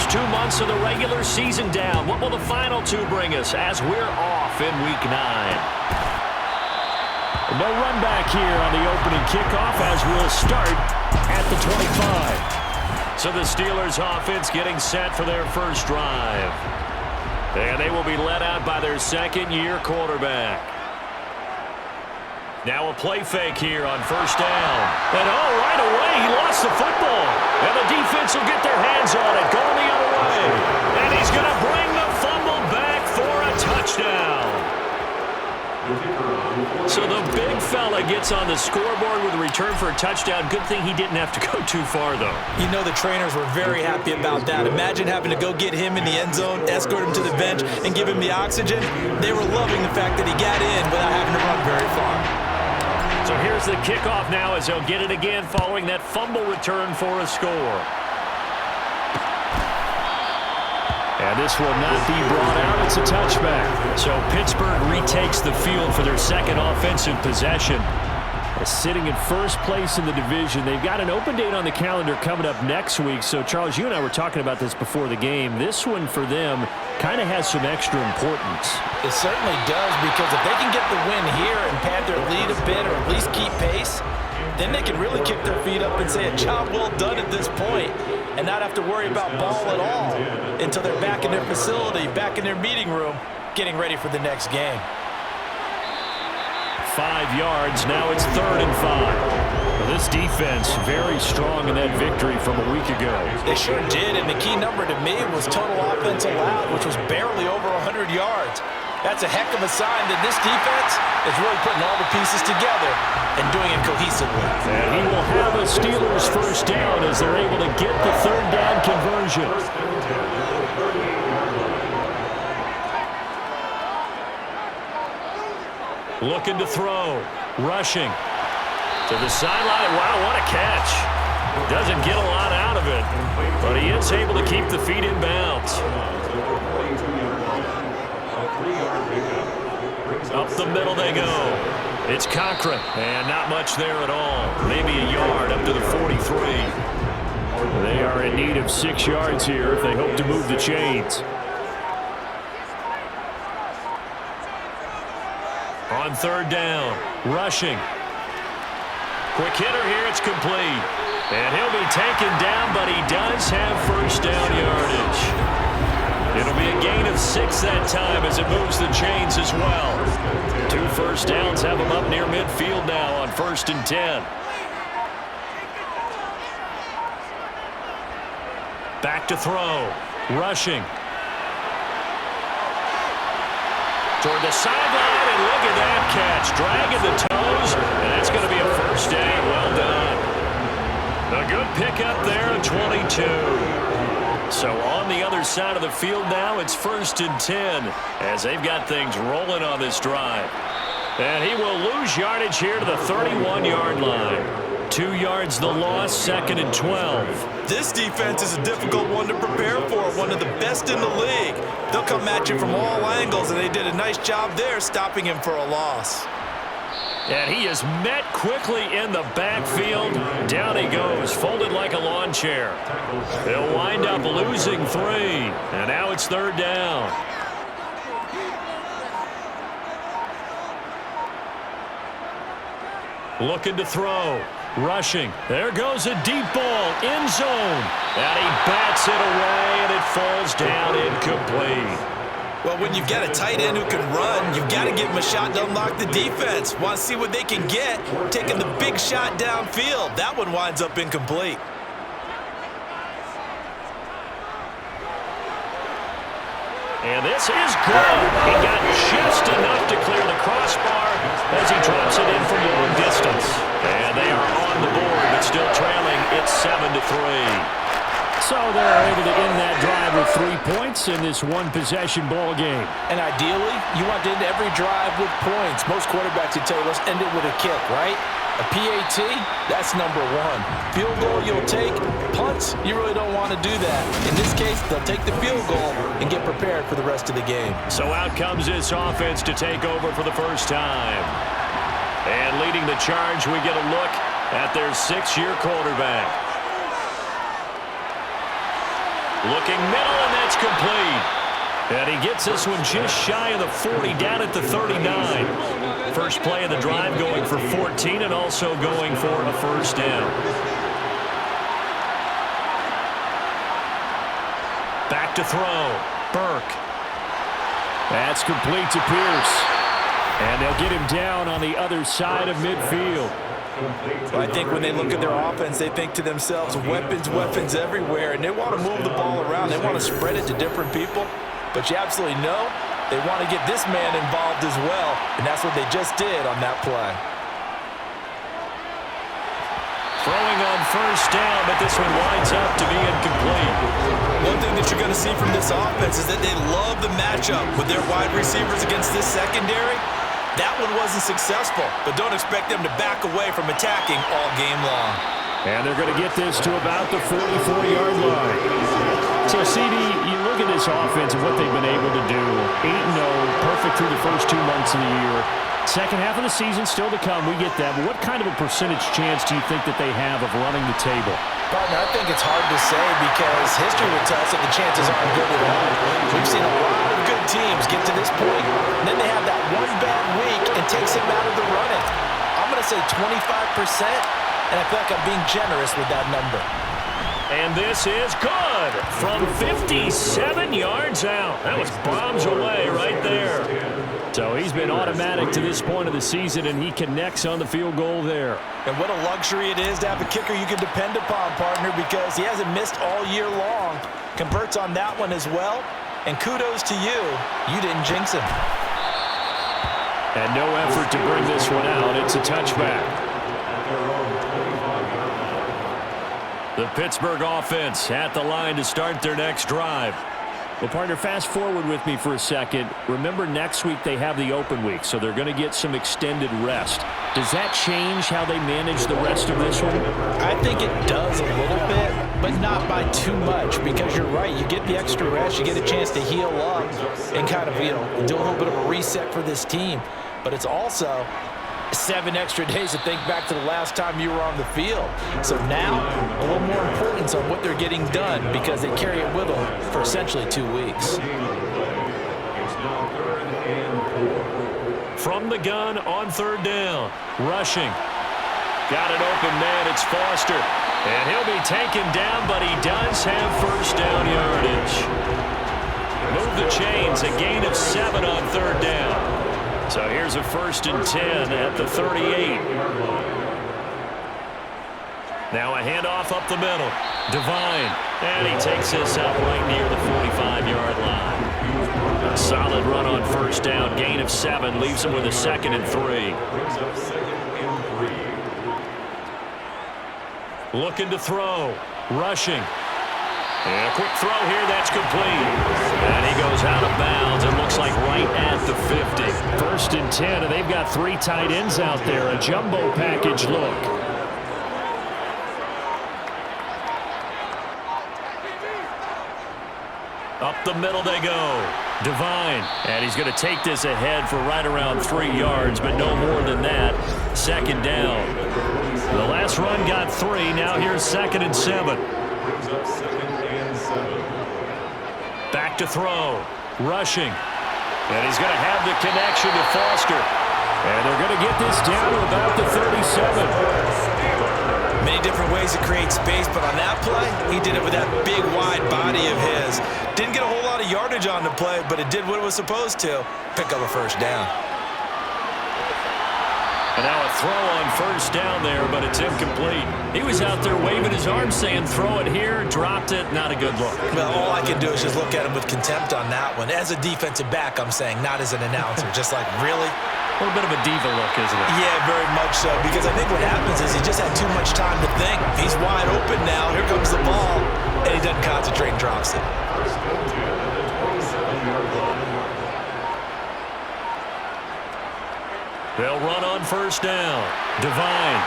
first 2 months of the regular season down. What will the final two bring us as we're off in Week 9? No run back here on the opening kickoff as we'll start at the 25. So the Steelers offense getting set for their first drive. And they will be led out by their second-year quarterback. Now a play fake here on first down. And right away he lost the football. And the defense will get their hands on it, going the other way. And he's going to bring the fumble back for a touchdown. So the big fella gets on the scoreboard with a return for a touchdown. Good thing he didn't have to go too far, though. You know the trainers were very happy about that. Imagine having to go get him in the end zone, escort him to the bench, and give him the oxygen. They were loving the fact that he got in without having to run very far. So here's the kickoff now as he'll get it again following that fumble return for a score. And this will not be brought out. It's a touchback. So Pittsburgh retakes the field for their second offensive possession. Sitting in first place in the division. They've got an open date on the calendar coming up next week. So, Charles, you and I were talking about this before the game. This one for them kind of has some extra importance. It certainly does, because if they can get the win here and pad their lead a bit or at least keep pace, then they can really kick their feet up and say a job well done at this point and not have to worry about ball at all until they're back in their facility, back in their meeting room, getting ready for the next game. 5 yards. Now it's 3rd and 5. Well, this defense very strong in that victory from a week ago. They sure did, and the key number to me was total offense allowed, which was barely over 100 yards. That's a heck of a sign that this defense is really putting all the pieces together and doing it cohesively. And he will have a Steelers first down as they're able to get the 3rd down conversion. Looking to throw. Rushing. To the sideline. Wow, what a catch. Doesn't get a lot out of it, but he is able to keep the feet in bounds. Up the middle they go. It's Cochran, and not much there at all. Maybe a yard up to the 43. They are in need of 6 yards here if they hope to move the chains. On 3rd down, rushing. Quick hitter here, it's complete. And he'll be taken down, but he does have first down yardage. It'll be a gain of 6 that time as it moves the chains as well. 2 first downs have him up near midfield now on 1st and 10. Back to throw. Rushing. Toward the sideline, and look at that catch. Dragging the toes, and that's going to be a first down. Well done. A good pickup there at 22. So on the other side of the field now, it's 1st and 10 as they've got things rolling on this drive. And he will lose yardage here to the 31-yard line. 2 yards the loss, 2nd and 12. This defense is a difficult one to prepare for, one of the best in the league. They'll come at you from all angles, and they did a nice job there stopping him for a loss. And he is met quickly in the backfield. Down he goes, folded like a lawn chair. They'll wind up losing 3, and now it's 3rd down. Looking to throw. Rushing. There goes a deep ball. End zone. And he bats it away, and it falls down incomplete. Well, when you've got a tight end who can run, you've got to give him a shot to unlock the defense. Want to see what they can get, taking the big shot downfield. That one winds up incomplete. And this is good. He got just enough to clear the crossbar as he drops it in from long distance. And they are on the board, but still trailing. It's 7-3. So they're able to end that drive with 3 points in this one-possession ball game. And ideally, you want to end every drive with points. Most quarterbacks would tell you, let's end it with a kick, right? A PAT, that's number 1. Field goal you'll take. Punts, you really don't want to do that. In this case, they'll take the field goal and get prepared for the rest of the game. So out comes this offense to take over for the first time. And leading the charge, we get a look at their 6-year quarterback. Looking middle, and that's complete. And he gets this one just shy of the 40, down at the 39. First play of the drive going for 14 and also going for a first down. Back to throw. Burke. That's complete to Pierce. And they'll get him down on the other side of midfield. I think when they look at their offense, they think to themselves, weapons, weapons everywhere, and they want to move the ball around. They want to spread it to different people. But you absolutely know they want to get this man involved as well, and that's what they just did on that play. Throwing on first down, but this one winds up to be incomplete. One thing that you're going to see from this offense is that they love the matchup with their wide receivers against this secondary. That one wasn't successful, but don't expect them to back away from attacking all game long. And they're going to get this to about the 44-yard line. So, CD, you look at this offense and what they've been able to do. 8-0, perfect through the first 2 months of the year. Second half of the season still to come. We get that. But what kind of a percentage chance do you think that they have of running the table? Partner, I think it's hard to say because history would tell us that the chances aren't good at all. We've seen a lot of good teams get to this point, and then they have that one bad week and takes them out of the running. I'm going to say 25%, and I feel like I'm being generous with that number. And this is good from 57 yards out. That was bombs away right there. So he's been automatic to this point of the season, and he connects on the field goal there. And what a luxury it is to have a kicker you can depend upon, partner, because he hasn't missed all year long. Converts on that one as well. And kudos to you. You didn't jinx him. And no effort to bring this one out. It's a touchback. The Pittsburgh offense at the line to start their next drive. Well, partner, fast forward with me for a second. Remember, next week they have the open week, so they're going to get some extended rest. Does that change how they manage the rest of this one? I think it does a little bit, but not by too much, because you're right. You get the extra rest. You get a chance to heal up and kind of, do a little bit of a reset for this team. But it's also 7 extra days to think back to the last time you were on the field. So now, a little more importance on what they're getting done because they carry it with them for essentially 2 weeks. From the gun on third down, rushing. Got an open man, it's Foster. And he'll be taken down, but he does have first down yardage. Move the chains, a gain of 7 on third down. So here's a 1st and 10 at the 38. Now a handoff up the middle. Devine. And he takes this up right near the 45-yard line. A solid run on first down. Gain of 7. Leaves him with a 2nd and 3. Looking to throw. Rushing. And a quick throw here, that's complete. And he goes out of bounds. It looks like right at the 50. 1st and 10, and they've got 3 tight ends out there. A jumbo package look. Up the middle they go. Devine. And he's going to take this ahead for right around 3 yards, but no more than that. 2nd down. The last run got 3. Now here's 2nd and 7. Back to throw. Rushing. And he's going to have the connection to Foster. And they're going to get this down to about the 37. Many different ways to create space, but on that play, he did it with that big, wide body of his. Didn't get a whole lot of yardage on the play, but it did what it was supposed to. Pick up a first down. And now a throw on first down there, but it's incomplete. He was out there waving his arm saying, throw it here, dropped it, not a good look. Well, all I can do is just look at him with contempt on that one. As a defensive back, I'm saying, not as an announcer. Just like, really? A little bit of a diva look, isn't it? Yeah, very much so, because I think what happens is he just had too much time to think. He's wide open now. Here comes the ball, and he doesn't concentrate and drops it. They'll run on first down. Devine.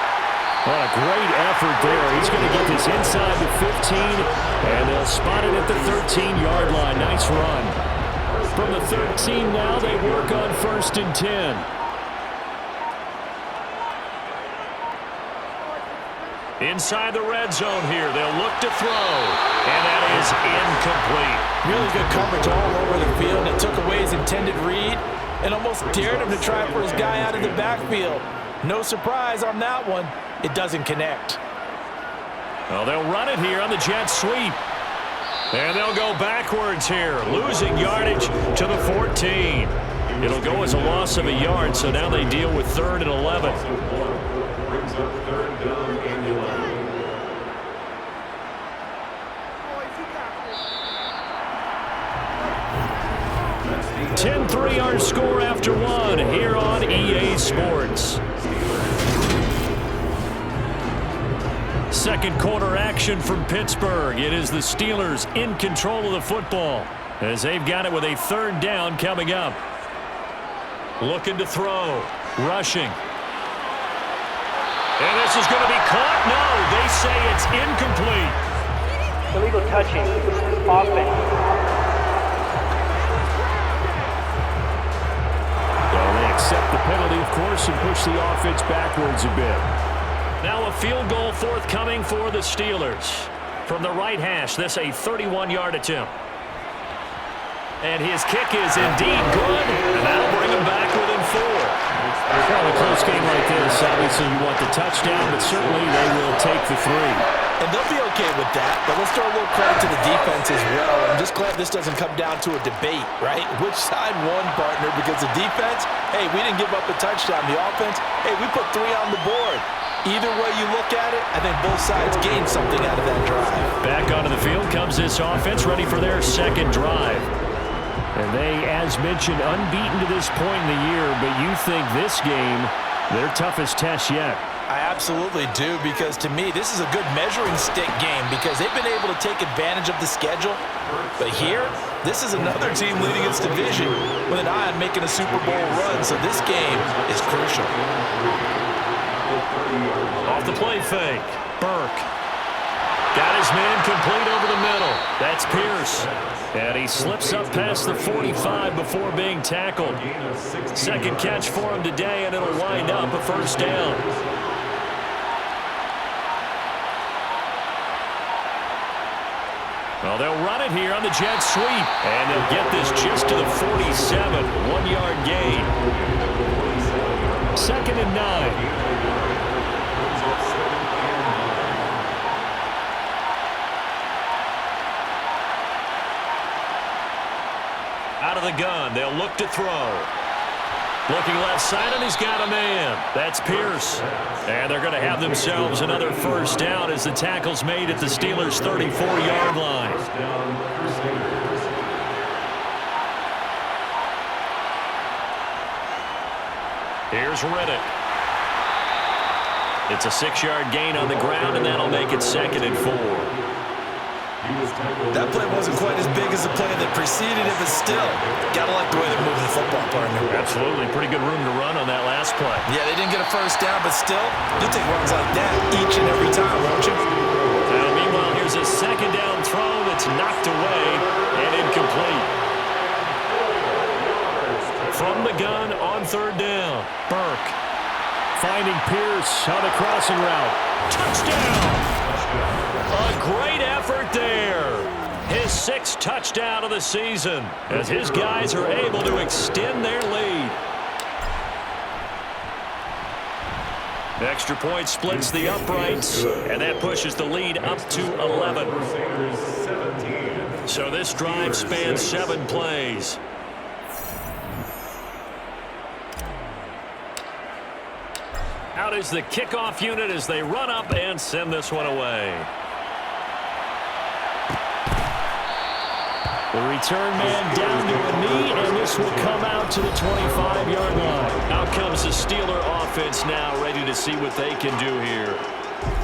What a great effort there. He's going to get this inside the 15, and they'll spot it at the 13-yard line. Nice run. From the 13 now, they work on 1st and 10. Inside the red zone here. They'll look to throw. And that is incomplete. Really good coverage all over the field. It took away his intended read and almost dared him to try for his guy out of the backfield. No surprise on that one. It doesn't connect. Well, they'll run it here on the jet sweep. And they'll go backwards here, losing yardage to the 14. It'll go as a loss of a yard, so now they deal with 3rd and 11. Brings up 3rd down and 11. 10-3 our score after one here on EA Sports. Second quarter action from Pittsburgh. It is the Steelers in control of the football as they've got it with a 3rd down coming up. Looking to throw. Rushing. And this is going to be caught. No, they say it's incomplete. Illegal touching. Offense. Well, they accept the penalty, of course, and push the offense backwards a bit. Now a field goal forthcoming for the Steelers. From the right hash, this a 31-yard attempt. And his kick is indeed good, and that'll bring him back within 4. Well, in a close game like this, obviously you want the touchdown, but certainly they will take the 3. And they'll be okay with that, but let's throw a little credit to the defense as well. I'm just glad this doesn't come down to a debate, right? Which side won, partner? Because the defense, hey, we didn't give up a touchdown. The offense, hey, we put 3 on the board. Either way you look at it, I think both sides gained something out of that drive. Back onto the field comes this offense, ready for their 2nd drive. And they, as mentioned, unbeaten to this point in the year, but you think this game, their toughest test yet. I absolutely do, because to me, this is a good measuring stick game because they've been able to take advantage of the schedule. But here, this is another team leading its division with an eye on making a Super Bowl run, so this game is crucial. Off the play fake. Burke. Got his man complete over the middle. That's Pierce. And he slips up past the 45 before being tackled. 2nd catch for him today, and it'll wind up a 1st down. Well, they'll run it here on the jet sweep. And they'll get this just to the 47. 1-yard gain. 2nd and 9. Out of the gun, they'll look to throw. Looking left side, and he's got a man. That's Pierce. And they're going to have themselves another 1st down as the tackle's made at the Steelers' 34-yard line. Here's Riddick. It's a 6-yard gain on the ground, and that'll make it 2nd and 4. That play wasn't quite as big as the play that preceded it, but still, gotta like the way they're moving the football, partner. Absolutely. Pretty good room to run on that last play. Yeah, they didn't get a 1st down, but still, you'll take runs like that each and every time, won't you? Now, meanwhile, here's a 2nd down throw that's knocked away and incomplete. From the gun on 3rd down, Burke finding Pierce on the crossing route. Touchdown! A great effort there. His 6th touchdown of the season as his guys are able to extend their lead. Extra point splits the uprights, and that pushes the lead up to 11. So this drive spans 7 plays. Out is the kickoff unit as they run up and send this one away. The return man down to a knee, and this will come out to the 25-yard line. Out comes the Steeler offense now, ready to see what they can do here.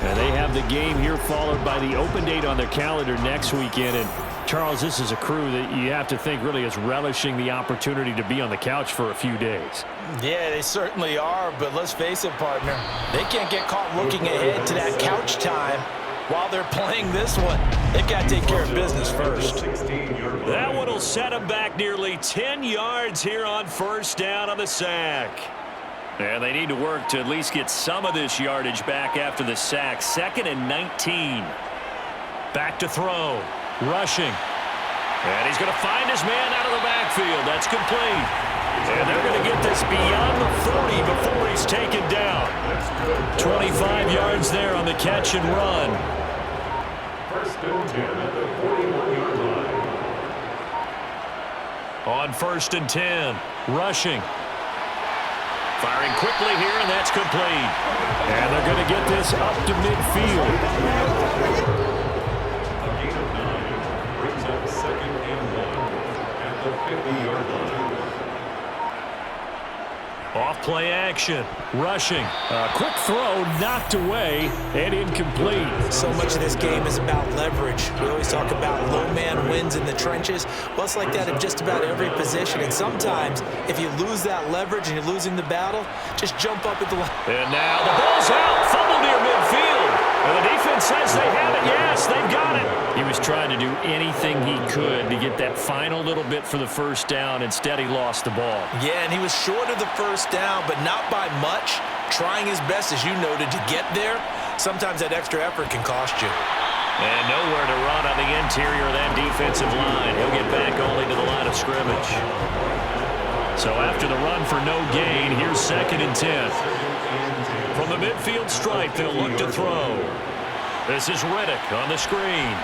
And they have the game here followed by the open date on their calendar next weekend. And Charles, this is a crew that you have to think really is relishing the opportunity to be on the couch for a few days. Yeah, they certainly are, but let's face it, partner. They can't get caught looking ahead to that couch time while they're playing this one. They've got to take care of business first. That one will set them back nearly 10 yards here on 1st down on the sack. And they need to work to at least get some of this yardage back after the sack. 2nd and 19. Back to throw. Rushing. And he's going to find his man out of the backfield. That's complete. And they're going to get this beyond the 40 before he's taken down. 25 yards there on the catch and run. First and 10 at the 41-yard line. On 1st and 10. Rushing. Firing quickly here, and that's complete. And they're going to get this up to midfield. A gain of 9 brings up 2nd and 1 at the 50-yard line. Off play action. Rushing. A quick throw knocked away and incomplete. So much of this game is about leverage. We always talk about low man wins in the trenches. Well, it's like that in just about every position. And sometimes, if you lose that leverage and you're losing the battle, just jump up at the line. And now the ball's out. Fumble near midfield. And the defense says they have it. Yes, they've got it. He was trying to do anything he could to get that final little bit for the first down. Instead, he lost the ball. Yeah, and he was short of the first down, but not by much. Trying his best, as you noted, to get there. Sometimes that extra effort can cost you. And nowhere to run on the interior of that defensive line. He'll get back only to the line of scrimmage. So after the run for no gain, here's 2nd and 10. From the midfield stripe, they'll look to throw. This is Riddick on the screen.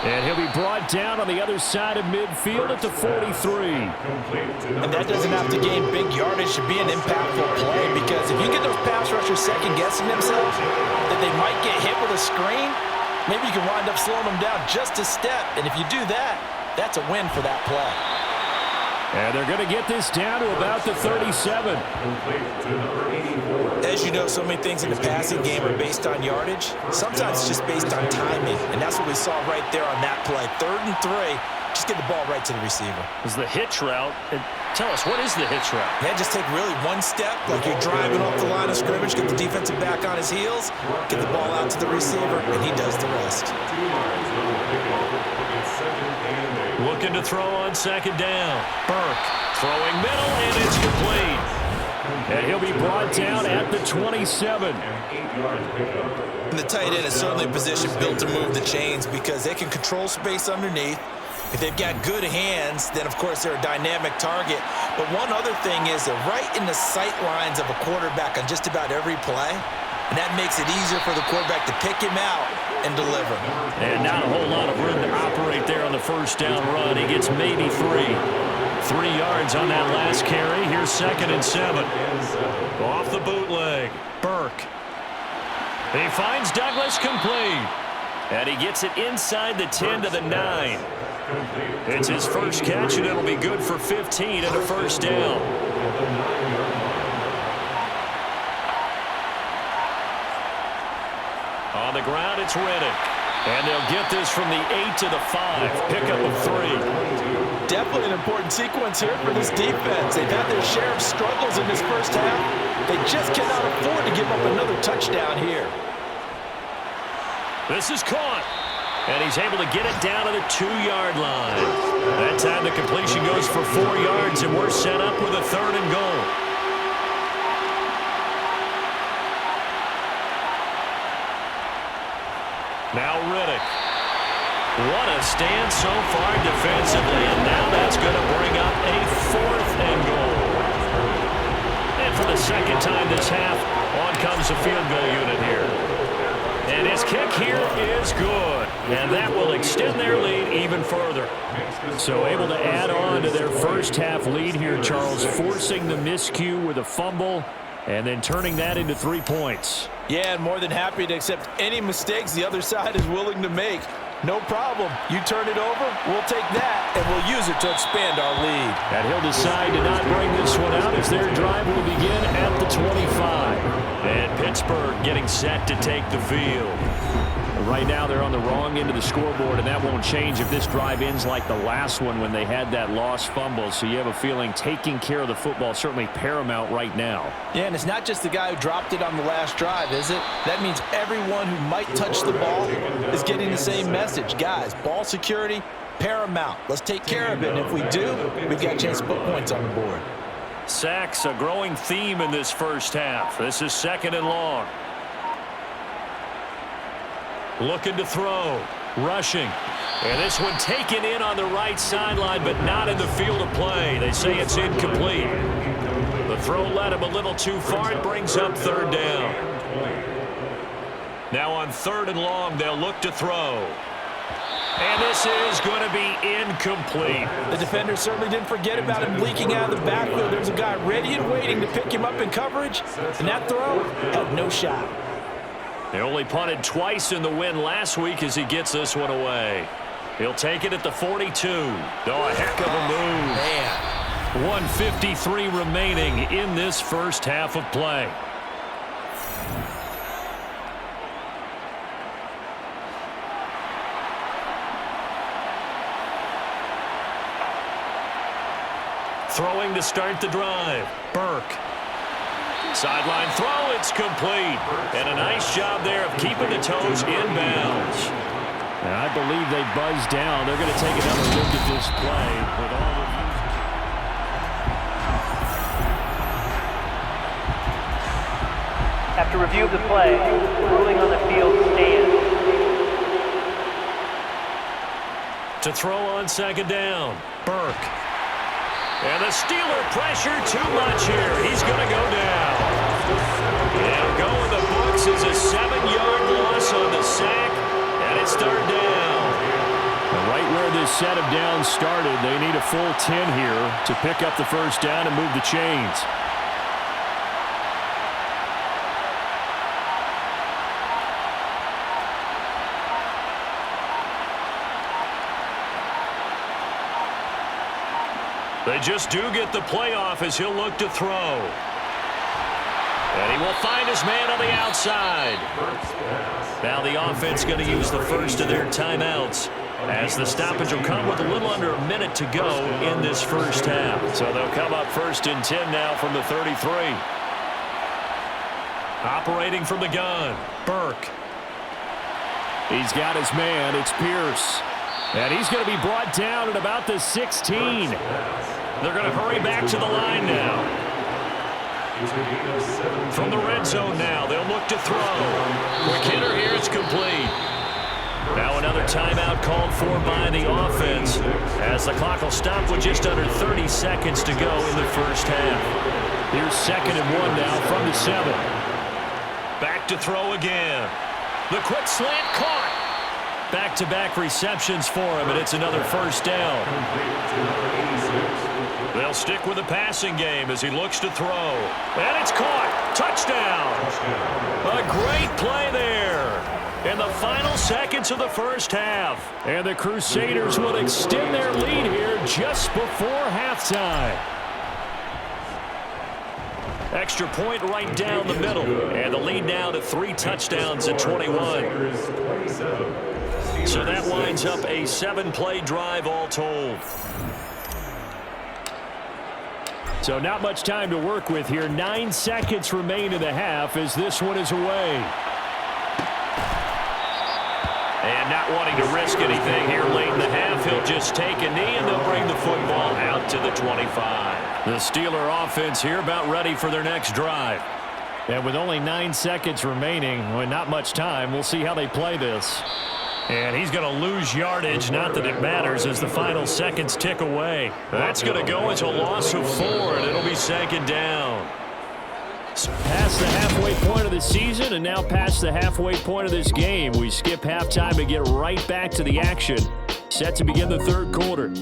And he'll be brought down on the other side of midfield at the 43. And that doesn't have to gain big yardage to be an impactful play, because if you get those pass rushers second-guessing themselves that they might get hit with a screen, maybe you can wind up slowing them down just a step. And if you do that, that's a win for that play. And they're going to get this down to about the 37. As you know, so many things in the passing game are based on yardage. Sometimes it's just based on timing, and that's what we saw right there on that play. 3rd and 3, just get the ball right to the receiver. It was the hitch route. And tell us, what is the hitch route? Yeah, just take really one step, like you're driving off the line of scrimmage, get the defensive back on his heels, get the ball out to the receiver, and he does the rest. Looking to throw on 2nd down. Burke throwing middle, and it's complete. And he'll be brought down at the 27. And the tight end is certainly a position built to move the chains, because they can control space underneath. If they've got good hands, then of course they're a dynamic target. But one other thing is they're right in the sight lines of a quarterback on just about every play. And that makes it easier for the quarterback to pick him out and deliver. And not a whole lot of room to operate there on the first down run. He gets maybe 3. 3 yards on that last carry. Here's 2nd and 7. Off the bootleg. Burke. He finds Douglas complete. And he gets it inside the 10 to the 9. It's his first catch, and it'll be good for 15 and a first down. On the ground, it's Riddick. And they'll get this from the 8 to the 5. Pickup of 3. Definitely an important sequence here for this defense. They've had their share of struggles in this first half. They just cannot afford to give up another touchdown here. This is caught. And he's able to get it down to the 2-yard line. That time the completion goes for 4 yards, and we're set up with a 3rd and goal. Now Riddick. What a stand so far defensively, and now that's going to bring up a 4th and goal. And for the second time this half, on comes the field goal unit here. And his kick here is good, and that will extend their lead even further. So able to add on to their first half lead here, Charles, forcing the miscue with a fumble and then turning that into 3 points. Yeah, and more than happy to accept any mistakes the other side is willing to make. No problem. You turn it over, we'll take that, and we'll use it to expand our lead. And he'll decide to not bring this one out as their drive will begin at the 25. And Pittsburgh getting set to take the field. Right now they're on the wrong end of the scoreboard, and that won't change if this drive ends like the last one when they had that lost fumble. So you have a feeling taking care of the football certainly paramount right now. Yeah, and it's not just the guy who dropped it on the last drive, is it? That means everyone who might touch the ball is getting the same message. Guys, ball security, paramount. Let's take care of it, and if we do, we've got a chance to put points on the board. Sacks, a growing theme in this first half. This is 2nd and long. Looking to throw. Rushing. And this one taken in on the right sideline, but not in the field of play. They say it's incomplete. The throw led him a little too far. It brings up 3rd down. Now on 3rd and long, they'll look to throw. And this is going to be incomplete. The defender certainly didn't forget about him leaking out of the backfield. There's a guy ready and waiting to pick him up in coverage, and that throw had no shot. They only punted twice in the win last week as he gets this one away. He'll take it at the 42. Oh, a heck of a move. Man. 1:53 remaining in this first half of play. Throwing to start the drive. Burke. Sideline throw, it's complete. And a nice job there of keeping the toes inbounds. And I believe they buzzed down. They're going to take another look at this play with all of you. After review of the play, ruling on the field stands. To throw on 2nd down. Burke. And the Steeler pressure too much here. He's going to go down. And go in the books is a 7-yard loss on the sack. And it's 3rd down. And right where this set of downs started, they need a full 10 here to pick up the 1st down and move the chains. They just do get the playoff as he'll look to throw. And he will find his man on the outside. Now the offense going to use the first of their timeouts as the stoppage will come with a little under a minute to go in this first half. So they'll come up 1st and 10 now from the 33. Operating from the gun, Burke. He's got his man, it's Pierce. And he's going to be brought down at about the 16. They're going to hurry back to the line now. From the red zone now, they'll look to throw. Quick hitter here, it's complete. Now another timeout called for by the offense as the clock will stop with just under 30 seconds to go in the first half. Here's 2nd and 1 now from the 7. Back to throw again. The quick slant caught. Back-to-back receptions for him, and it's another 1st down. They'll stick with the passing game as he looks to throw. And it's caught. Touchdown. A great play there in the final seconds of the first half. And the Crusaders will extend their lead here just before halftime. Extra point right down the middle. And the lead now to 3 touchdowns at 21. So that winds up a 7-play drive all told. So not much time to work with here. 9 seconds remain in the half as this one is away. And not wanting to risk anything here late in the half, he'll just take a knee and they'll bring the football out to the 25. The Steeler offense here about ready for their next drive. And with only 9 seconds remaining, well, not much time, we'll see how they play this. And he's going to lose yardage, not that it matters, as the final seconds tick away. That's going to go as a loss of 4, and it'll be 2nd down. Past the halfway point of the season, and now past the halfway point of this game. We skip halftime and get right back to the action. Set to begin the 3rd quarter.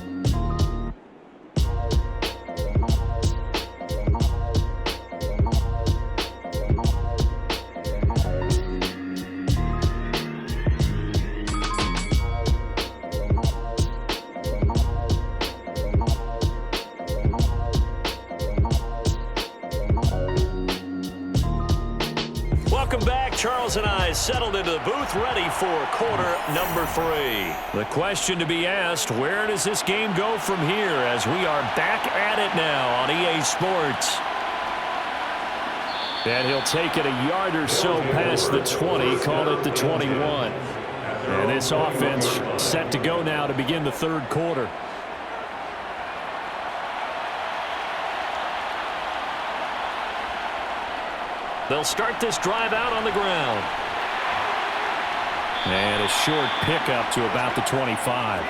Charles and I settled into the booth ready for quarter number 3. The question to be asked, where does this game go from here as we are back at it now on EA Sports? And he'll take it a yard or so past the 20, call it the 21. And this offense set to go now to begin the 3rd quarter. They'll start this drive out on the ground. And a short pickup to about the 25.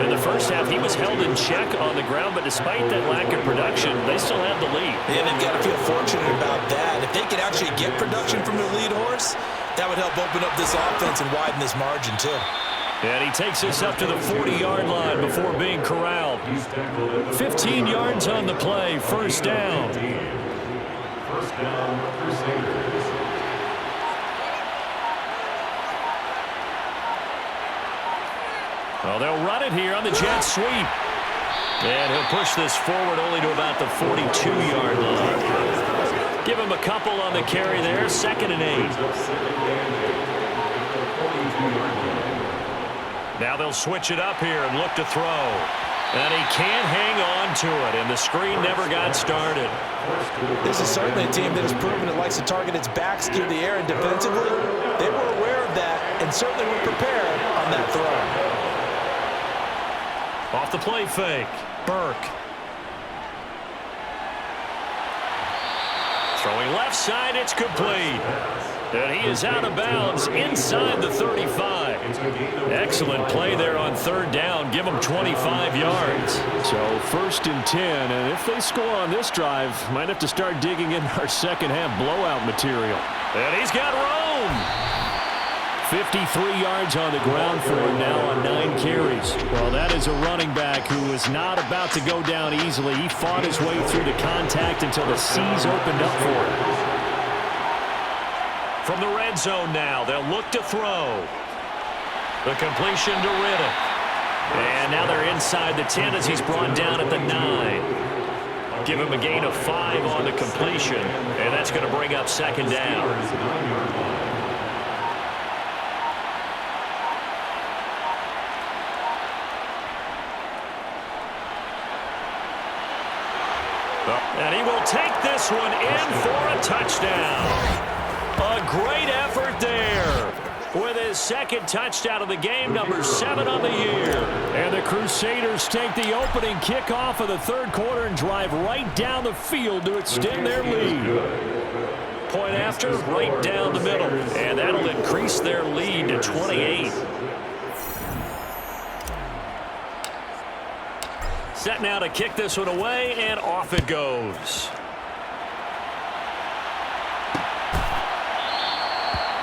In the first half, he was held in check on the ground, but despite that lack of production, they still have the lead. Yeah, they've got to feel fortunate about that. If they could actually get production from their lead horse, that would help open up this offense and widen this margin, too. And he takes us up to the 40-yard line before being corralled. 15 yards on the play, first down. First down, Crusaders. Well, they'll run it here on the jet sweep. And he'll push this forward only to about the 42-yard line. Give him a couple on the carry there, 2nd and 8. Now they'll switch it up here and look to throw. And he can't hang on to it, and the screen never got started. This is certainly a team that has proven it likes to target its backs through the air, and defensively, they were aware of that and certainly were prepared on that throw. Off the play fake, Burke. Throwing left side, it's complete. And he is out of bounds inside the 35. Excellent play there on 3rd down. Give him 25 yards. So 1st and 10, and if they score on this drive, might have to start digging in our second half blowout material. And he's got room. 53 yards on the ground for him now on 9 carries. Well, that is a running back who is not about to go down easily. He fought his way through the contact until the seas opened up for him. From the red zone now, they'll look to throw. The completion to Riddick. And now they're inside the 10 as he's brought down at the 9. Give him a gain of 5 on the completion, and that's going to bring up 2nd down. And he will take this one in for a touchdown. A great effort there with his 2nd touchdown of the game, number 7 on the year. And the Crusaders take the opening kickoff of the 3rd quarter and drive right down the field to extend their lead. Point after, right down the middle. And that'll increase their lead to 28. Set now to kick this one away, and off it goes.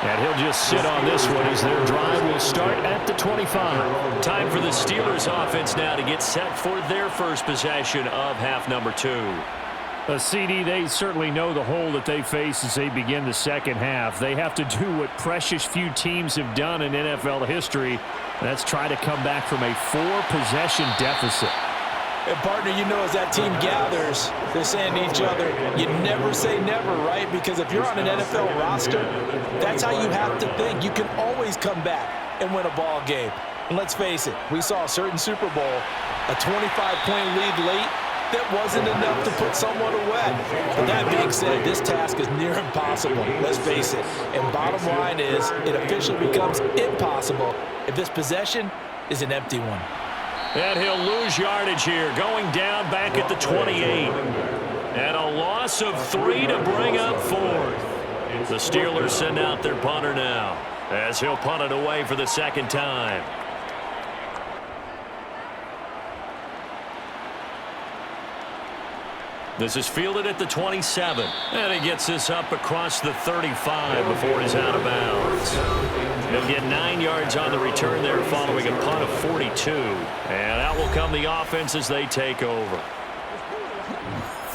And he'll just sit on this one as their drive will start at the 25. Time for the Steelers offense now to get set for their first possession of half number 2. CD, they certainly know the hole that they face as they begin the second half. They have to do what precious few teams have done in NFL history. That's try to come back from a 4-possession deficit. And partner, you know, as that team gathers, they're saying to each other, you never say never, right? Because if you're on an NFL roster, that's how you have to think. You can always come back and win a ball game. And let's face it, we saw a certain Super Bowl, a 25-point lead late, that wasn't enough to put someone away. But that being said, this task is near impossible, let's face it. And bottom line is, it officially becomes impossible if this possession is an empty one. And he'll lose yardage here, going down back at the 28. And a loss of 3 to bring up 4th. The Steelers send out their punter now, as he'll punt it away for the 2nd time. This is fielded at the 27. And he gets this up across the 35 before he's out of bounds. He'll get 9 yards on the return there following a punt of 42. And out will come the offense as they take over.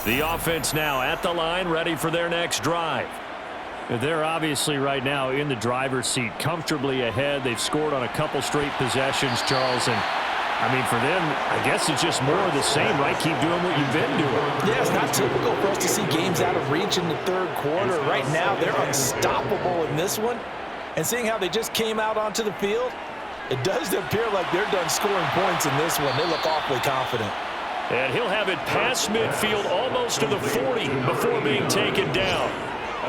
The offense now at the line, ready for their next drive. They're obviously right now in the driver's seat, comfortably ahead. They've scored on a couple straight possessions, Charles, and I mean, for them, I guess it's just more of the same, right? Keep doing what you've been doing. Yeah, it's not typical for us to see games out of reach in the 3rd quarter. Right now, they're unstoppable in this one. And seeing how they just came out onto the field, it does appear like they're done scoring points in this one. They look awfully confident. And he'll have it past midfield almost to the 40 before being taken down.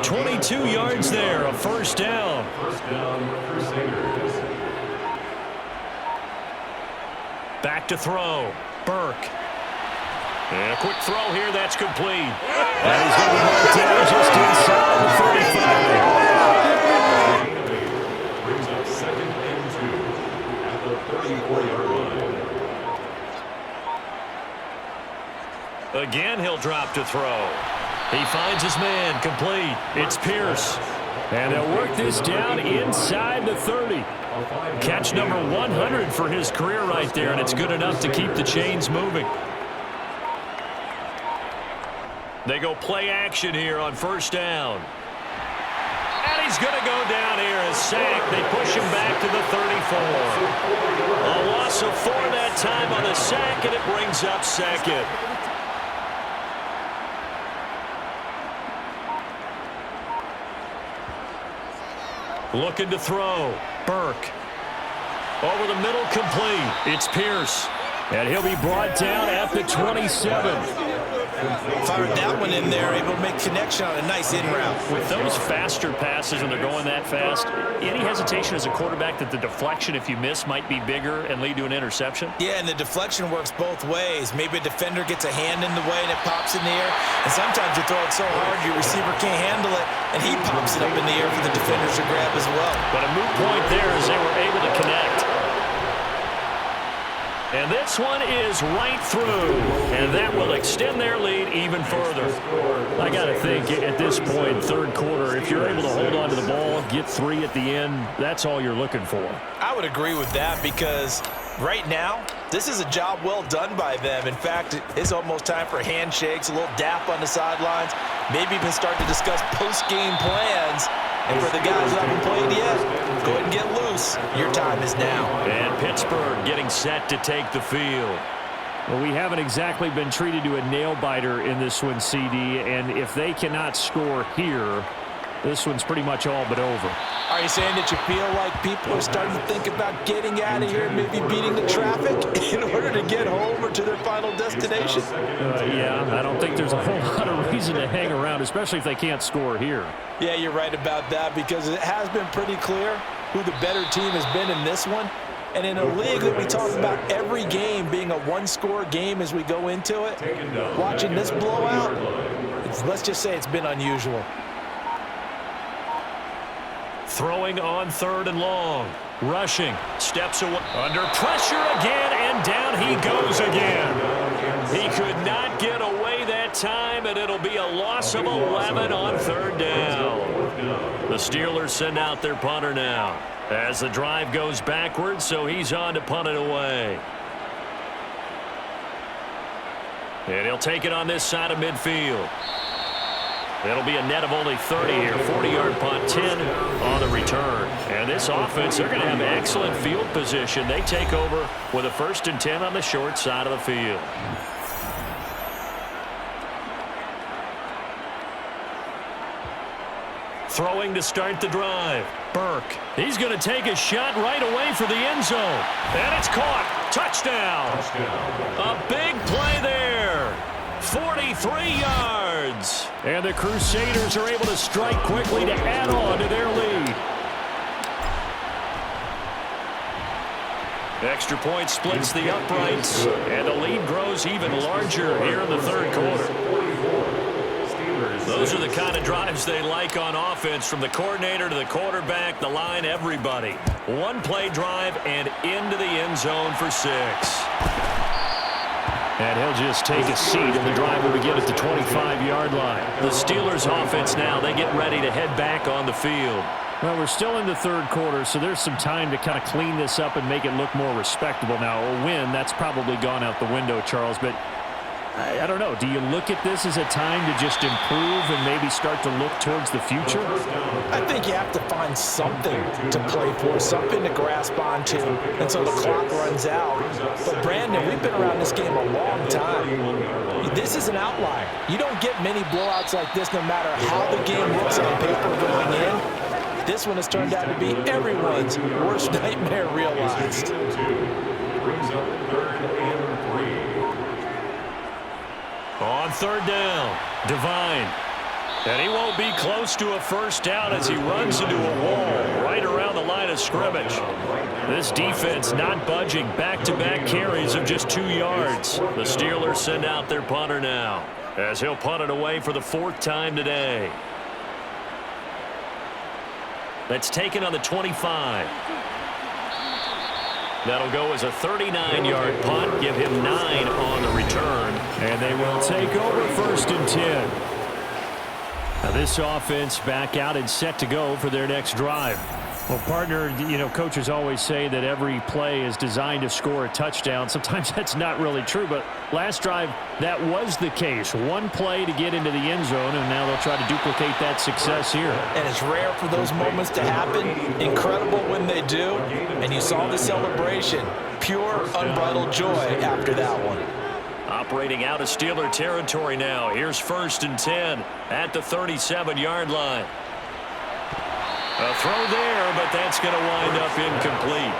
22 yards there, a 1st down. First down, Crusaders. Back to throw. Burke. And a quick throw here, that's complete. And he's going to be marked down just inside the 35. Brings up 2nd and 2 at the 34-yard line. Again, he'll drop to throw. He finds his man, complete. It's Pierce. And they'll work this down inside the 30. Catch number 100 for his career right there, and it's good enough to keep the chains moving. They go play action here on 1st down. And he's going to go down here as sacked. They push him back to the 34. A loss of 4 that time on the sack, and it brings up 2nd. Looking to throw. Burke. Over the middle, complete. It's Pierce. And he'll be brought down at the 27. Fired that one in there, able to make connection on a nice in route. With those faster passes when they're going that fast, any hesitation as a quarterback that the deflection, if you miss, might be bigger and lead to an interception? Yeah, and the deflection works both ways. Maybe a defender gets a hand in the way and it pops in the air. And sometimes you throw it so hard your receiver can't handle it, and he pops it up in the air for the defenders to grab as well. But a moot point there as they were able to connect. And this one is right through, and that will extend their lead even further. I got to think at this point, 3rd quarter, if you're able to hold on to the ball, get 3 at the end, that's all you're looking for. I would agree with that because right now, this is a job well done by them. In fact, it's almost time for handshakes, a little dap on the sidelines. Maybe even start to discuss post-game plans. And for the guys who haven't played yet, go ahead and get loose. Your time is now. And Pittsburgh getting set to take the field. Well, we haven't exactly been treated to a nail-biter in this one, CD, and if they cannot score here, this one's pretty much all but over. Are you saying that you feel like people are starting to think about getting out of here and maybe beating the traffic in order to get home or to their final destination? Yeah, I don't think there's a whole lot of reason to hang around, especially if they can't score here. Yeah, you're right about that because it has been pretty clear who the better team has been in this one. And in a league that we talk about every game being a one-score game as we go into it, watching this blowout, let's just say it's been unusual. Throwing on 3rd and long. Rushing. Steps away. Under pressure again, and down he goes again. He could not get away that time, and it'll be a loss of 11 on 3rd down. The Steelers send out their punter now as the drive goes backwards, so he's on to punt it away. And he'll take it on this side of midfield. It'll be a net of only 30 here. 40-yard punt, 10 on the return. And this offense, they're going to have excellent field position. They take over with a 1st and 10 on the short side of the field. Throwing to start the drive. Burke. He's going to take a shot right away for the end zone. And it's caught. Touchdown. A big play there. 43 yards. And the Crusaders are able to strike quickly to add on to their lead. Extra point splits the uprights, and the lead grows even larger here in the 3rd quarter. Those are the kind of drives they like on offense, from the coordinator to the quarterback, the line, everybody. One play drive and into the end zone for 6. And he'll just take a seat, and the drive will begin at the 25-yard line. The Steelers offense now, they get ready to head back on the field. Well, we're still in the 3rd quarter, so there's some time to kind of clean this up and make it look more respectable. Now, a win, that's probably gone out the window, Charles, but I don't know. Do you look at this as a time to just improve and maybe start to look towards the future? I think you have to find something to play for, something to grasp onto until the clock runs out. But, Brandon, we've been around this game a long time. This is an outlier. You don't get many blowouts like this no matter how the game looks on paper going in. This one has turned out to be everyone's worst nightmare realized. Brings up 3rd and 3. On 3rd down, Devine. And he won't be close to a first down as he runs into a wall right around the line of scrimmage. This defense not budging. Back-to-back carries of just 2 yards. The Steelers send out their punter now as he'll punt it away for the 4th time today. That's taken on the 25. That'll go as a 39-yard punt. Give him 9 on the return. And they will take over 1st and 10. Now this offense back out and set to go for their next drive. Well, partner, you know, coaches always say that every play is designed to score a touchdown. Sometimes that's not really true, but last drive, that was the case. One play to get into the end zone, and now they'll try to duplicate that success here. And it's rare for those moments to happen. Incredible when they do. And you saw the celebration. Pure, unbridled joy after that one. Operating out of Steeler territory now. Here's 1st and 10 at the 37-yard line. A throw there, but that's going to wind up incomplete.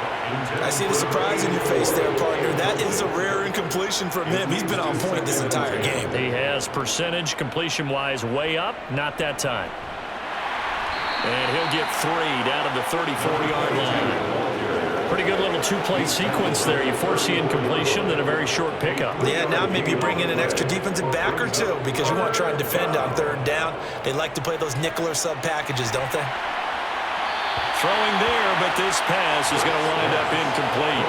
I see the surprise in your face there, partner. That is a rare incompletion from him. He's been on point this entire game. He has percentage completion-wise way up, not that time. And he'll get 3 down to the 34-yard line. Pretty good little 2-play sequence there. You force the incompletion, then a very short pickup. Yeah, now maybe you bring in an extra defensive back or 2 because you want to try and defend on 3rd down. They like to play those nickel or sub packages, don't they? Throwing there, but this pass is going to wind up incomplete.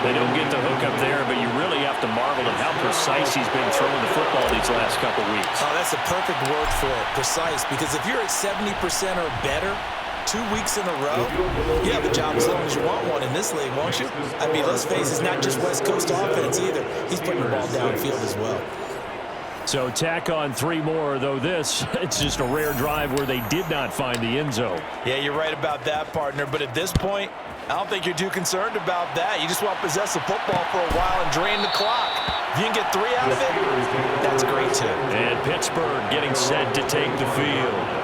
They don't get the hook up there, but you really have to marvel at how precise he's been throwing the football these last couple weeks. Oh, that's a perfect word for it, precise, because if you're at 70% or better 2 weeks in a row, you have a job as long as you want one in this league, won't you? I mean, let's face it, it's not just West Coast offense either. He's putting the ball downfield as well. So tack on 3 more, though this, it's just a rare drive where they did not find the end zone. Yeah, you're right about that, partner. But at this point, I don't think you're too concerned about that. You just want to possess the football for a while and drain the clock. If you can get 3 out of it, that's great, too. And Pittsburgh getting set to take the field.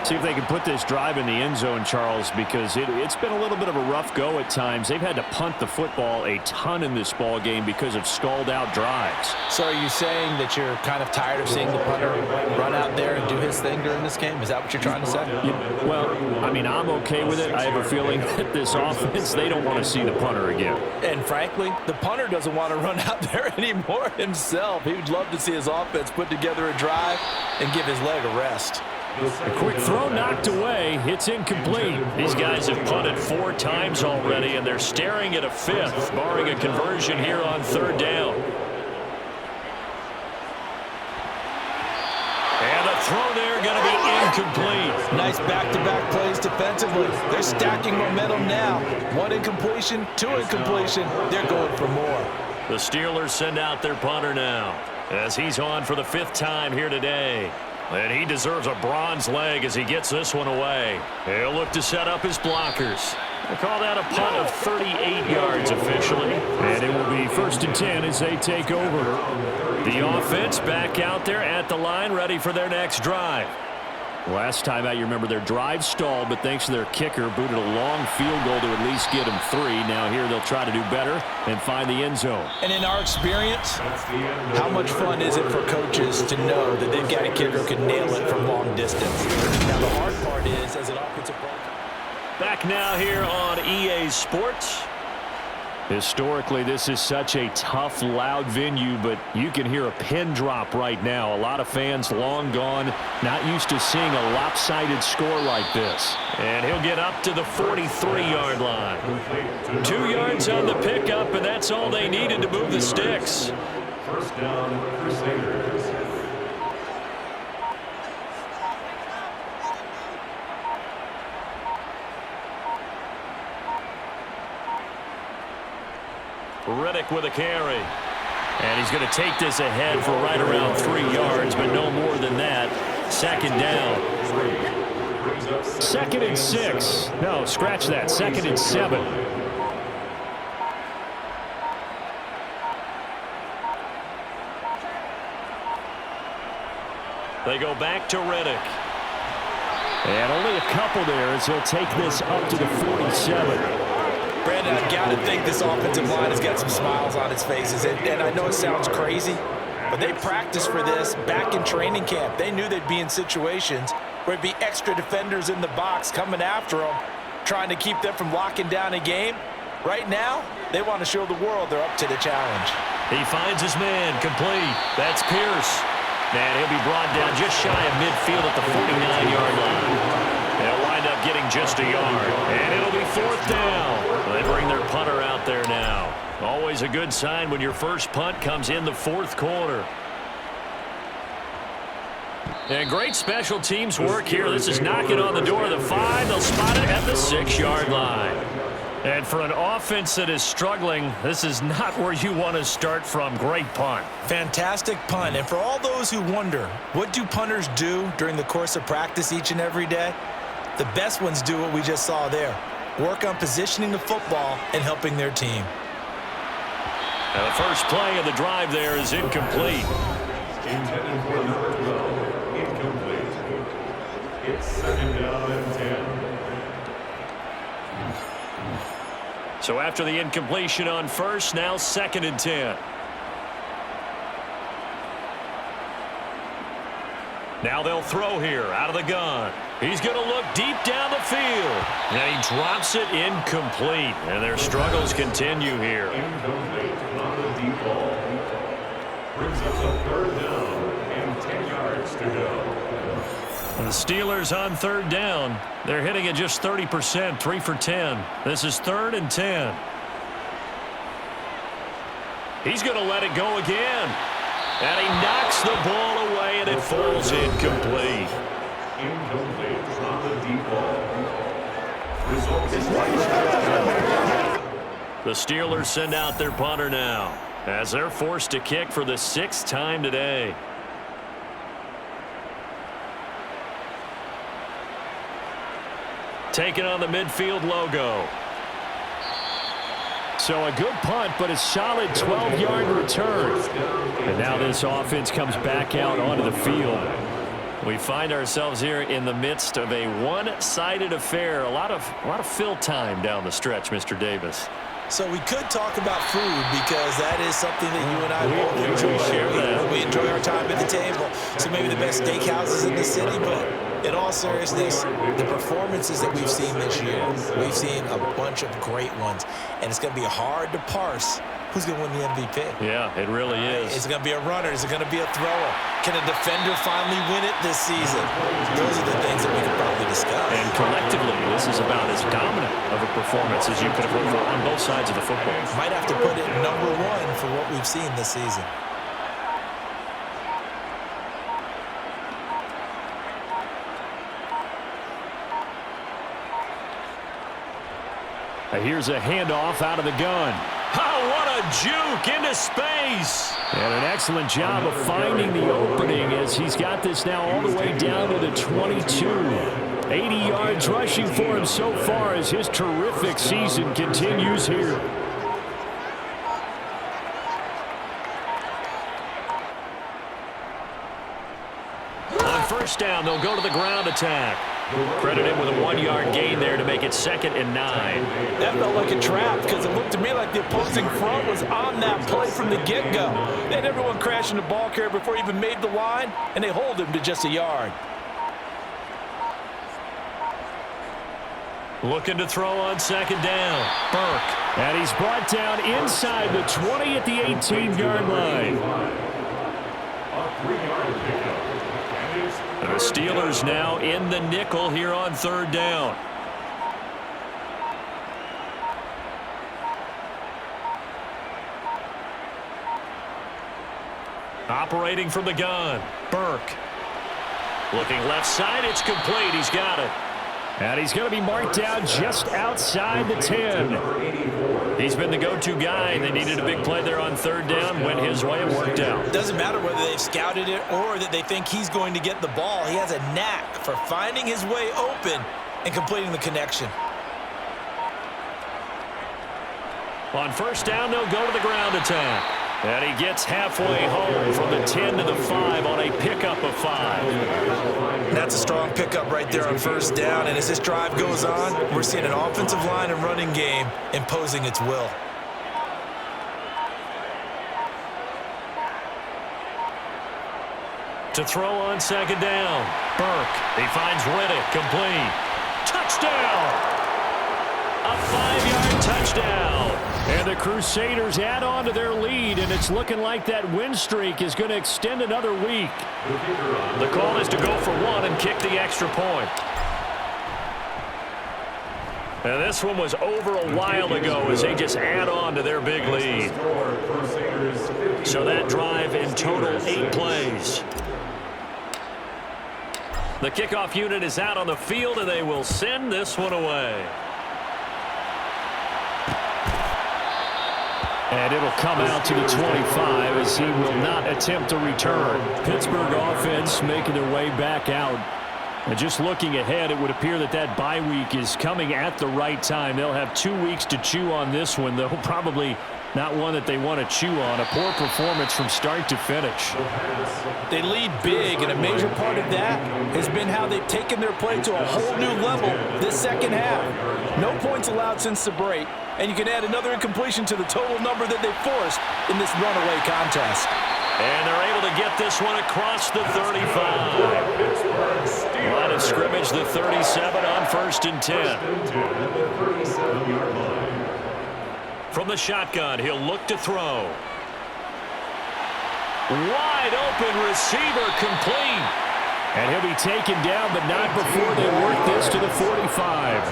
See if they can put this drive in the end zone, Charles, because it's been a little bit of a rough go at times. They've had to punt the football a ton in this ball game because of stalled-out drives. So are you saying that you're kind of tired of seeing the punter run out there and do his thing during this game? Is that what you're trying to say? Well, I mean, I'm okay with it. I have a feeling that this offense, they don't want to see the punter again. And frankly, the punter doesn't want to run out there anymore himself. He would love to see his offense put together a drive and give his leg a rest. A quick throw knocked away. It's incomplete. These guys have punted 4 times already, and they're staring at a 5th, barring a conversion here on 3rd down. And the throw there going to be incomplete. Nice back-to-back plays defensively. They're stacking momentum now. 1 incompletion, 2 incompletion. They're going for more. The Steelers send out their punter now as he's on for the 5th time here today. And he deserves a bronze leg as he gets this one away. He'll look to set up his blockers. They call that a punt of 38 yards officially. And it will be 1st and 10 as they take over. The offense back out there at the line, ready for their next drive. Last time out, you remember their drive stalled, but thanks to their kicker, booted a long field goal to at least get them 3. Now here they'll try to do better and find the end zone. And in our experience, how much fun is it for coaches to know that they've got a kicker who can nail it from long distance? Now the hard part is, as an offensive ball. Back now here on EA Sports. Historically, this is such a tough, loud venue, but you can hear a pin drop right now. A lot of fans long gone, not used to seeing a lopsided score like this. And he'll get up to the 43-yard line. 2 yards on the pickup, and that's all they needed to move the sticks. First down, Crusaders. Riddick with a carry. And he's going to take this ahead for right around 3 yards, but no more than that. 2nd down. 2nd and 6. No, scratch that. 2nd and 7. They go back to Riddick. And only a couple there as he'll take this up to the 47. Brandon, I've got to think this offensive line has got some smiles on its faces. And I know it sounds crazy, But they practiced for this back in training camp. They knew they'd be in situations where it'd be extra defenders in the box coming after them, trying to keep them from locking down a game. Right now, they want to show the world they're up to the challenge. He finds his man, complete. That's Pierce. And he'll be brought down just shy of midfield at the 49-yard line. They'll wind up getting just a yard. And it'll be 4th down. They bring their punter out there now. Always a good sign when your first punt comes in the 4th quarter. And great special teams work here. This is knocking on the door of the 5. They'll spot it at the 6-yard line. And for an offense that is struggling, this is not where you want to start from. Great punt. Fantastic punt. And for all those who wonder, what do punters do during the course of practice each and every day? The best ones do what we just saw there. Work on positioning the football and helping their team. Now the first play of the drive there is incomplete. Intended for number 12, incomplete. It's 2nd down and 10. So after the incompletion on first, now 2nd and 10. Now they'll throw here out of the gun. He's going to look deep down the field. And he drops it incomplete. And their struggles continue here. Incomplete on the deep ball. Brings up the 3rd down and 10 yards to go. And the Steelers on 3rd down. They're hitting at just 30%, 3 for 10. This is 3rd and 10. He's going to let it go again. And he knocks the ball away, and it falls incomplete. Incomplete on the deep ball. The Steelers send out their punter now, as they're forced to kick for the 6th time today. Taking on the midfield logo. So a good punt, but a solid 12-yard return. And now this offense comes back out onto the field. We find ourselves here in the midst of a one-sided affair. A lot of fill time down the stretch, Mr. Davis. So we could talk about food because that is something that you and I both enjoy. share that. We enjoy our time at the table. So maybe the best steakhouses in the city, but in all seriousness, the performances that we've seen this year, we've seen a bunch of great ones. And it's going to be hard to parse who's going to win the MVP. Yeah, it really is. Is it going to be a runner? Is it going to be a thrower? Can a defender finally win it this season? Those are the things that we could probably discuss. And collectively, this is about as dominant of a performance as you could have hoped for on both sides of the football. Might have to put it number 1 for what we've seen this season. Here's a handoff out of the gun. Oh, what a juke into space. And an excellent job of finding the opening as he's got this now all the way down to the 22. 80 yards rushing for him so far as his terrific season continues here. On first down, they'll go to the ground attack. Credit him with a 1-yard gain there to make it 2nd and 9. That felt like a trap because it looked to me like the opposing front was on that play from the get-go. They had everyone crashing the ball carrier before he even made the line, and they hold him to just a yard. Looking to throw on 2nd down. Burke. And he's brought down inside the 20 at the 18-yard line. A 3-yard pickup. And the Steelers now in the nickel here on 3rd down. Operating from the gun. Burke. Looking left side. It's complete. He's got it. And he's going to be marked down just outside the 10. He's been the go-to guy. They needed a big play there on 3rd down. Went his way. It worked out. It doesn't matter whether they've scouted it or that they think he's going to get the ball. He has a knack for finding his way open and completing the connection. On first down, they'll go to the ground attack. And he gets halfway home from the 10 to the 5 on a pickup of 5. That's a strong pickup right there on first down. And as this drive goes on, we're seeing an offensive line and running game imposing its will. To throw on second down. Burke. He finds Riddick. Complete. Touchdown! A 5-yard touchdown. And the Crusaders add on to their lead, and it's looking like that win streak is going to extend another week. The call is to go for one and kick the extra point. And this one was over a while ago as they just add on to their big lead. So that drive in total 8 plays. The kickoff unit is out on the field, and they will send this one away. And it'll come out to the 25 as he will not attempt to return. Pittsburgh offense making their way back out. And just looking ahead, it would appear that that bye week is coming at the right time. They'll have 2 weeks to chew on this one, though probably not one that they want to chew on. A poor performance from start to finish. They lead big, and a major part of that has been how they've taken their play to a whole new level this second half. No points allowed since the break, and you can add another incompletion to the total number that they've forced in this runaway contest. And they're able to get this one across the 35. Line of scrimmage, the 37 on 1st and 10. From the shotgun, he'll look to throw. Wide open receiver, complete. And he'll be taken down, but not before they work this to the 45.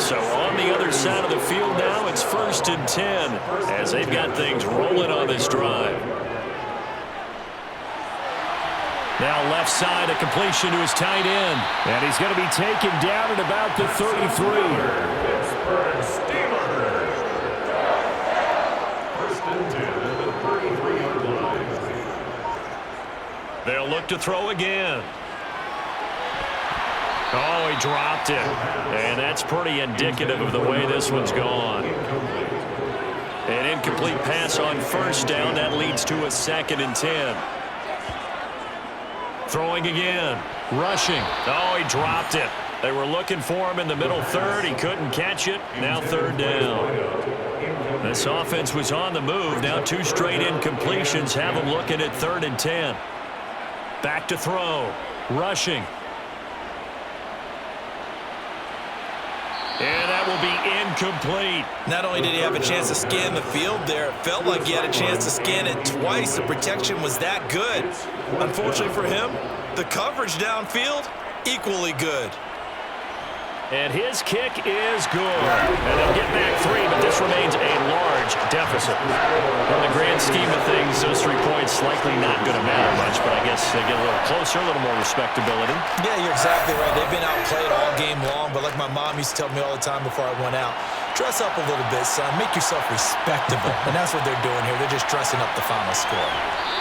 So on the other side of the field now, it's 1st and 10 as they've got things rolling on this drive. Now left side, a completion to his tight end. And he's going to be taken down at about the 33. They'll look to throw again. Oh, he dropped it. And that's pretty indicative of the way this one's gone. An incomplete pass on 1st down. That leads to a 2nd and 10. Throwing again. Rushing. Oh, he dropped it. They were looking for him in the middle third. He couldn't catch it. Now 3rd down. This offense was on the move. Now 2 straight incompletions have them looking at 3rd and 10. Back to throw. Rushing. And that will be incomplete. Not only did he have a chance to scan the field there, it felt like he had a chance to scan it twice. The protection was that good. Unfortunately for him, the coverage downfield, equally good. And his kick is good. And they'll get back 3, but this remains a large deficit. In the grand scheme of things, those 3 points likely not going to matter much, but I guess they get a little closer, a little more respectability. Yeah, you're exactly right. They've been outplayed all game long, but like my mom used to tell me all the time before I went out, dress up a little bit, son. Make yourself respectable. And that's what they're doing here. They're just dressing up the final score.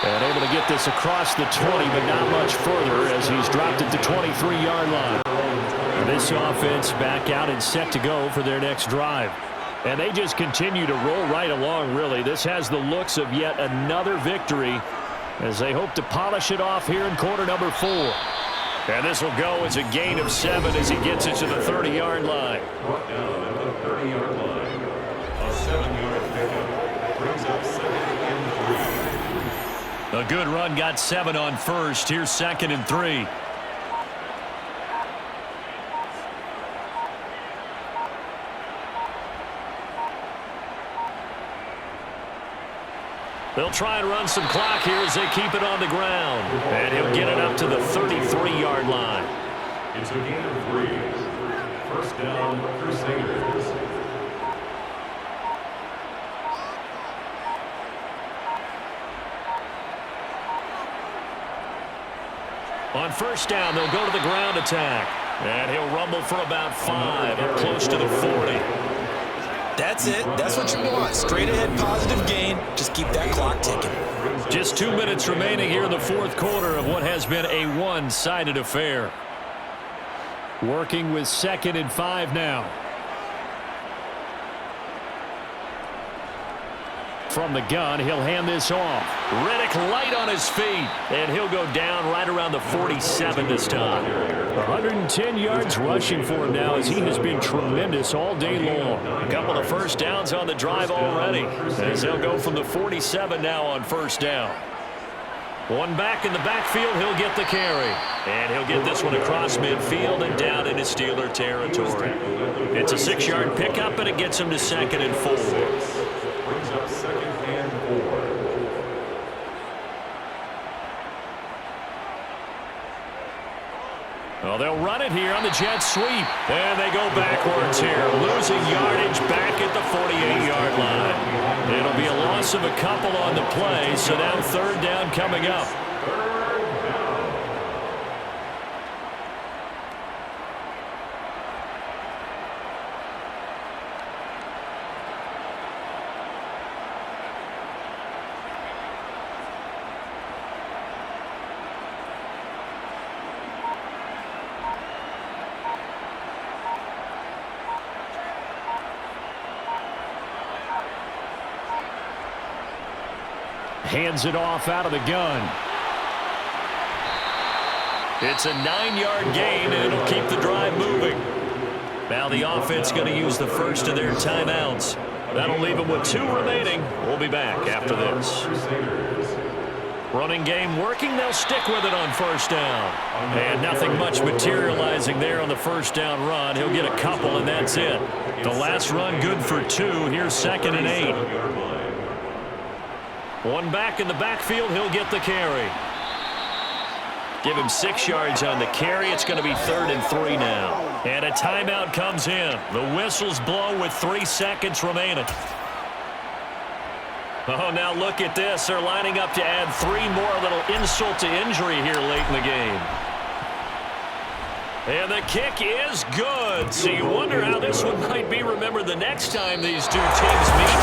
And able to get this across the 20, but not much further as he's dropped it to 23-yard line. This offense back out and set to go for their next drive. And they just continue to roll right along, really. This has the looks of yet another victory as they hope to polish it off here in quarter number 4. And this will go as a gain of 7 as he gets it to the 30-yard line. Brought down at the 30-yard line. A 7-yard pickup brings up 2nd and 3. A good run got 7 on 1st. Here's 2nd and 3. They'll try and run some clock here as they keep it on the ground. And he'll get it up to the 33-yard line. It's a gain of 3. 1st down, Crusaders. On 1st down, they'll go to the ground attack. And he'll rumble for about 5, up close to the 40. That's it. That's what you want. Straight ahead positive gain. Just keep that clock ticking. Just 2 minutes remaining here in the 4th quarter of what has been a one-sided affair. Working with 2nd and 5 now. From the gun, he'll hand this off. Riddick light on his feet, and he'll go down right around the 47 this time. 110 yards rushing for him now as he has been tremendous all day long. A couple of 1st downs on the drive already as they'll go from the 47 now on 1st down. One back in the backfield, he'll get the carry. And he'll get this one across midfield and down into Steeler territory. It's a 6-yard pickup, and it gets him to 2nd and 4. Brings up 2nd and 4. Well, they'll run it here on the jet sweep. And they go backwards here, losing yardage back at the 48-yard line. It'll be a loss of a couple on the play, so now 3rd down coming up. Hands it off out of the gun. It's a 9-yard gain, and it'll keep the drive moving. Now the offense going to use the first of their timeouts. That'll leave them with 2 remaining. We'll be back after this. Running game working. They'll stick with it on 1st down. And nothing much materializing there on the 1st down run. He'll get a couple, and that's it. The last run good for 2. Here's 2nd and 8. One back in the backfield, he'll get the carry. Give him 6 yards on the carry. It's going to be 3rd and 3 now. And a timeout comes in. The whistles blow with 3 seconds remaining. Oh, now look at this. They're lining up to add 3 more. Little insult to injury here late in the game. And the kick is good. So you wonder how this one might be remembered the next time these 2 teams meet